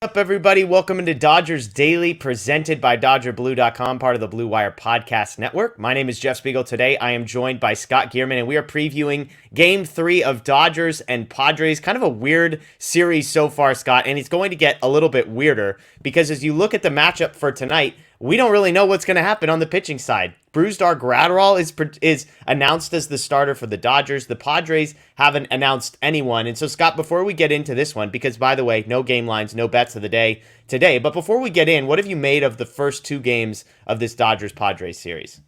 Up, everybody? Welcome into Dodgers Daily, presented by DodgerBlue.com, part of the Blue Wire Podcast Network. My name is Jeff Spiegel. Today, I am joined by Scott Geirman, and we are previewing Game 3 of Dodgers and Padres. Kind of a weird series so far, Scott, and it's going to get a little bit weirder because as you look at the matchup for tonight, we don't really know what's going to happen on the pitching side. Brusdar Graterol is announced as the starter for the Dodgers. The Padres haven't announced anyone. And so, Scott, before we get into this one, because, by the way, no game lines, no bets of the day today, but before we get in, what have you made of the first two games of this Dodgers-Padres series?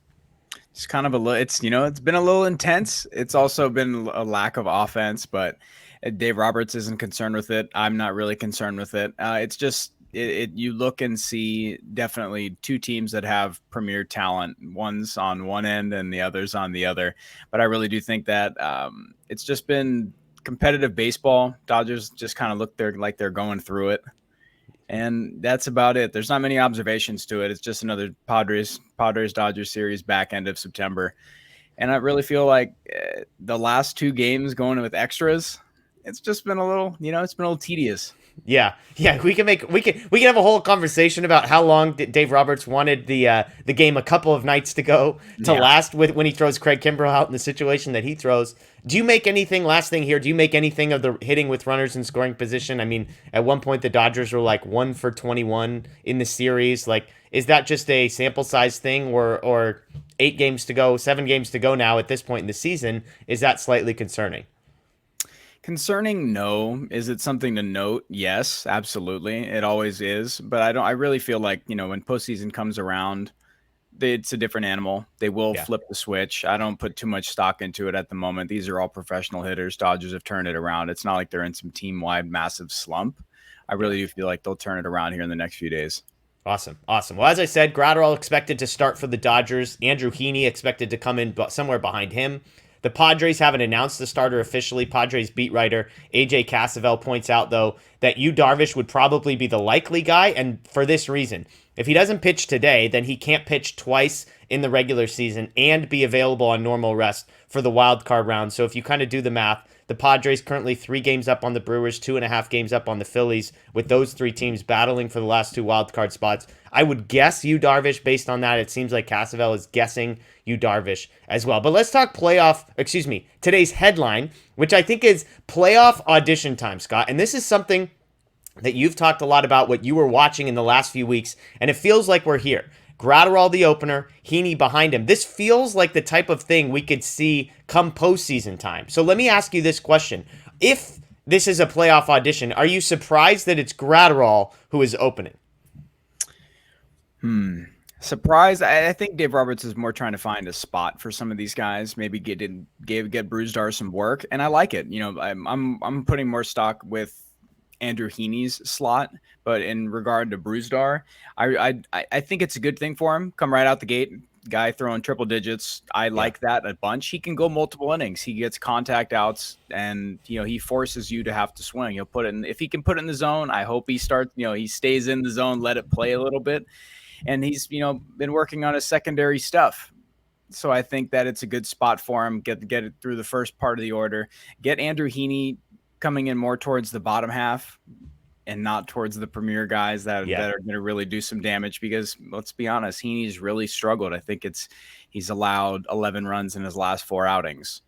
It's kind of it's been a little intense. It's also been a lack of offense, but Dave Roberts isn't concerned with it. I'm not really concerned with it. It's just, you look and see definitely two teams that have premier talent. One's on one end and the other's on the other. But I really do think that it's just been competitive baseball. Dodgers just kind of look like they're going through it. And that's about it. There's not many observations to it. It's just another Padres-Dodgers series back end of September. And I really feel like the last two games going with extras, it's just been a little, it's been a little tedious. Yeah, we can have a whole conversation about how long Dave Roberts wanted the game a couple of nights to go to last with when he throws Craig Kimbrell out in the situation that he throws. Do you make anything, last thing here, do you make anything of the hitting with runners in scoring position? I mean, at one point the Dodgers were like 1 for 21 in the series. Like, is that just a sample size thing or 8 games to go, 7 games to go now at this point in the season? Is that slightly concerning? Concerning, no. Is it something to note? Yes, absolutely. It always is. But I really feel like, when postseason comes around, it's a different animal. They will flip the switch. I don't put too much stock into it at the moment. These are all professional hitters. Dodgers have turned it around. It's not like they're in some team-wide massive slump. I really do feel like they'll turn it around here in the next few days. Awesome. Well, as I said, Graterol expected to start for the Dodgers. Andrew Heaney expected to come in somewhere behind him. The Padres haven't announced the starter officially. Padres beat writer AJ Cassavell points out, though, that Yu Darvish would probably be the likely guy, and for this reason. If he doesn't pitch today, then he can't pitch twice in the regular season and be available on normal rest for the wild card round. So if you kind of do the math, the Padres currently 3 games up on the Brewers, 2.5 games up on the Phillies, with those 3 teams battling for the last 2 wild card spots. I would guess Yu Darvish based on that. It seems like Cassavell is guessing Yu Darvish as well. But let's talk today's headline, which I think is playoff audition time, Scott. And this is something that you've talked a lot about, what you were watching in the last few weeks, and it feels like we're here. Graterol the opener, Heaney behind him. This feels like the type of thing we could see come postseason time. So let me ask you this question. If this is a playoff audition, are you surprised that it's Graterol who is opening? Surprised. I think Dave Roberts is more trying to find a spot for some of these guys, maybe get Brusdar some work, and I like it. I'm putting more stock with Andrew Heaney's slot, but in regard to Brusdar, I think it's a good thing for him. Come right out the gate, guy throwing triple digits. I like that a bunch. He can go multiple innings. He gets contact outs, and he forces you to have to swing. He'll put it in. If he can put it in the zone, I hope he starts. He stays in the zone, let it play a little bit, and he's been working on his secondary stuff. So I think that it's a good spot for him. Get it through the first part of the order. Get Andrew Heaney coming in more towards the bottom half and not towards the premier guys that are going to really do some damage, because let's be honest, Heaney's really struggled. I think he's allowed 11 runs in his last 4 outings.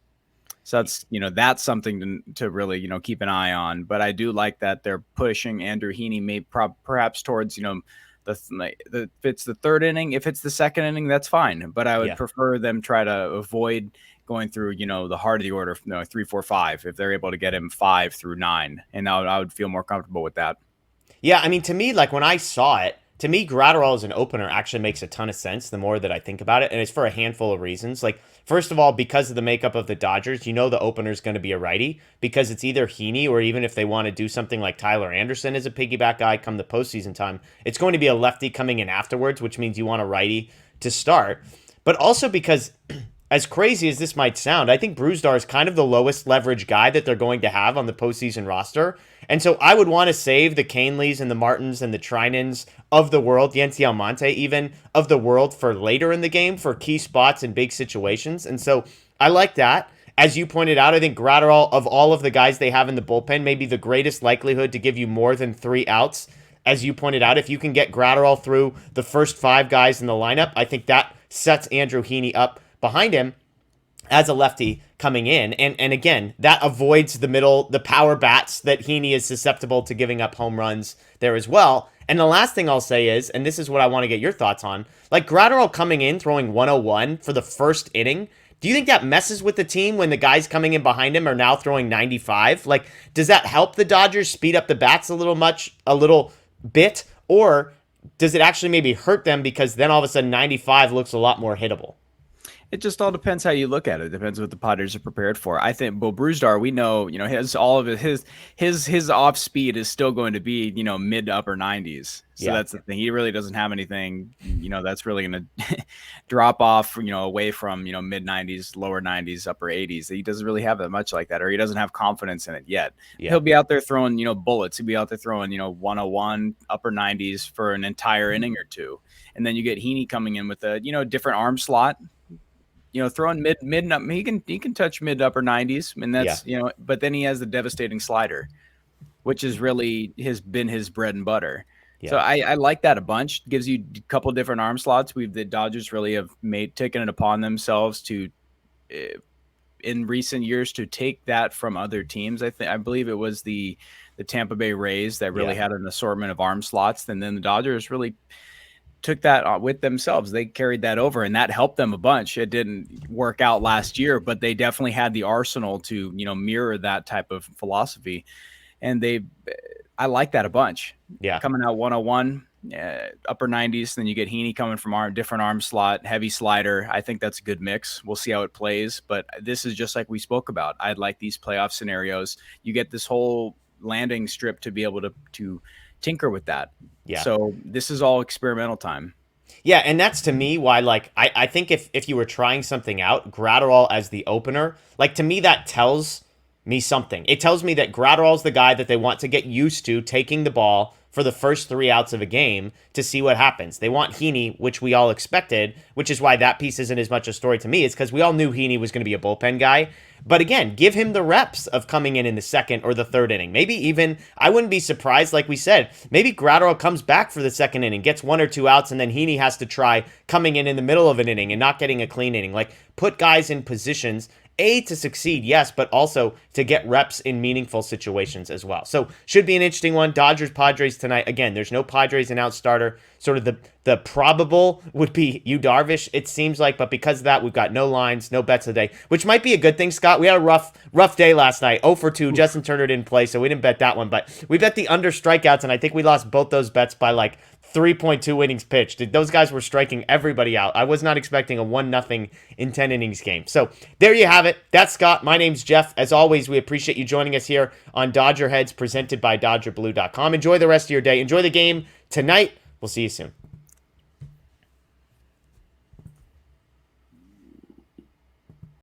So that's something to really, keep an eye on. But I do like that they're pushing Andrew Heaney perhaps towards, if it's the 3rd inning. If it's the 2nd inning, that's fine. But I would prefer them try to avoid going through, the heart of the order, 3, 4, 5, if they're able to get him 5 through 9. And I would feel more comfortable with that. Yeah, I mean, to me, like when I saw it, to me, Graterol as an opener actually makes a ton of sense the more that I think about it. And it's for a handful of reasons. Like, first of all, because of the makeup of the Dodgers, the opener is going to be a righty, because it's either Heaney or, even if they want to do something like Tyler Anderson as a piggyback guy come the postseason time, it's going to be a lefty coming in afterwards, which means you want a righty to start. But also because, as crazy as this might sound, I think Brusdar is kind of the lowest leverage guy that they're going to have on the postseason roster. And so I would want to save the Caneleys and the Martins and the Trinans of the world, Yency Almonte even, of the world for later in the game for key spots and big situations. And so I like that. As you pointed out, I think Graterol, of all of the guys they have in the bullpen, may be the greatest likelihood to give you more than 3 outs as you pointed out, if you can get Graterol through the first 5 guys in the lineup, I think that sets Andrew Heaney up behind him as a lefty coming in. And again, that avoids the power bats that Heaney is susceptible to giving up home runs there as well. And the last thing I'll say is, and this is what I want to get your thoughts on, like Graterol coming in, throwing 101 for the first inning, do you think that messes with the team when the guys coming in behind him are now throwing 95? Like, does that help the Dodgers speed up the bats a little bit? Or does it actually maybe hurt them because then all of a sudden 95 looks a lot more hittable? It just all depends how you look at it. It depends what the Padres are prepared for. I think Brusdar, we know, his off speed is still going to be, mid to upper 90s. So that's the thing. He really doesn't have anything, that's really going to drop off, away from, mid 90s, lower 90s, upper 80s. He doesn't really have that much like that, or he doesn't have confidence in it yet. Yeah. He'll be out there throwing, bullets. He'll be out there throwing, 101, upper 90s for an entire inning or two. And then you get Heaney coming in with a, different arm slot. Throwing mid, he can touch mid to upper 90s, and that's but then he has the devastating slider, which is really been his bread and butter. Yeah. So I like that a bunch. Gives you a couple different arm slots. The Dodgers really have taken it upon themselves to, in recent years, to take that from other teams. I believe it was the Tampa Bay Rays that really had an assortment of arm slots, and then the Dodgers really took that with themselves. They carried that over, and that helped them a bunch. It didn't work out last year, but they definitely had the arsenal to, mirror that type of philosophy. And I like that a bunch. Yeah. Coming out 101, upper 90s, then you get Heaney coming from different arm slot, heavy slider. I think that's a good mix. We'll see how it plays, but this is just like we spoke about. I'd like these playoff scenarios. You get this whole landing strip to be able to tinker with that. Yeah. So this is all experimental time. Yeah, and that's to me why, I think if you were trying something out, Graterol as the opener, to me that tells me something. It tells me that Graterol's the guy that they want to get used to taking the ball for the first 3 outs of a game to see what happens. They want Heaney, which we all expected, which is why that piece isn't as much a story to me. It's because we all knew Heaney was going to be a bullpen guy. But again, give him the reps of coming in the second or the third inning. Maybe even, I wouldn't be surprised, like we said, maybe Graterol comes back for the second inning, gets 1 or 2 outs, and then Heaney has to try coming in the middle of an inning and not getting a clean inning. Put guys in positions, to succeed, yes, but also to get reps in meaningful situations as well. So should be an interesting one. Dodgers, Padres tonight. Again, there's no Padres announced starter. Sort of the probable would be Yu Darvish, it seems like, but because of that, we've got no lines, no bets today, which might be a good thing, Scott. We had a rough day last night. 0 for 2. Justin Turner didn't play, so we didn't bet that one, but we bet the under strikeouts, and I think we lost both those bets by 3.2 innings pitched. Those guys were striking everybody out. I was not expecting a 1-0 in 10 innings game. So there you have it. That's Scott. My name's Jeff. As always, we appreciate you joining us here on Dodger Heads, presented by DodgerBlue.com. Enjoy the rest of your day. Enjoy the game tonight. We'll see you soon.